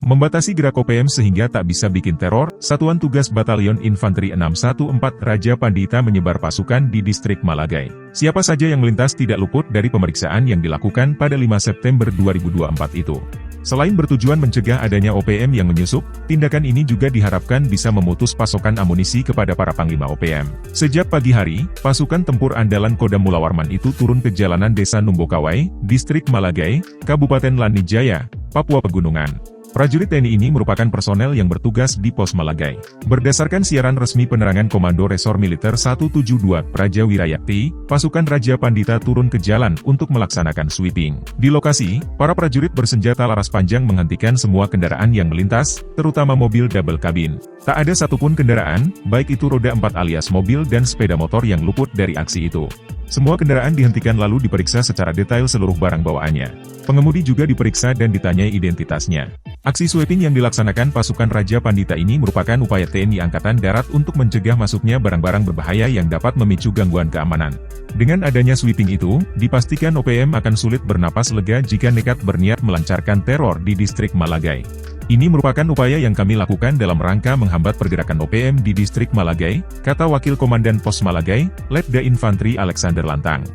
Membatasi gerak OPM sehingga tak bisa bikin teror, Satuan Tugas Batalion Infanteri 614 Raja Pandita menyebar pasukan di distrik Malagai. Siapa saja yang melintas tidak luput dari pemeriksaan yang dilakukan pada 5 September 2024 itu. Selain bertujuan mencegah adanya OPM yang menyusup, tindakan ini juga diharapkan bisa memutus pasokan amunisi kepada para panglima OPM. Sejak pagi hari, pasukan tempur andalan Kodam Mulawarman itu turun ke jalanan Desa Numbokawai, Distrik Malagai, Kabupaten Lanijaya, Papua Pegunungan. Prajurit TNI ini merupakan personel yang bertugas di Pos Malagai. Berdasarkan siaran resmi penerangan Komando Resor Militer 172 Praja Wirayakti, pasukan Raja Pandita turun ke jalan untuk melaksanakan sweeping. Di lokasi, para prajurit bersenjata laras panjang menghentikan semua kendaraan yang melintas, terutama mobil double kabin. Tak ada satupun kendaraan, baik itu roda 4 alias mobil dan sepeda motor yang luput dari aksi itu. Semua kendaraan dihentikan lalu diperiksa secara detail seluruh barang bawaannya. Pengemudi juga diperiksa dan ditanyai identitasnya. Aksi sweeping yang dilaksanakan pasukan Raja Pandita ini merupakan upaya TNI Angkatan Darat untuk mencegah masuknya barang-barang berbahaya yang dapat memicu gangguan keamanan. Dengan adanya sweeping itu, dipastikan OPM akan sulit bernapas lega jika nekat berniat melancarkan teror di distrik Malagai. Ini merupakan upaya yang kami lakukan dalam rangka menghambat pergerakan OPM di distrik Malagai, kata Wakil Komandan Pos Malagai, Letda Infanteri Alexander Lantang.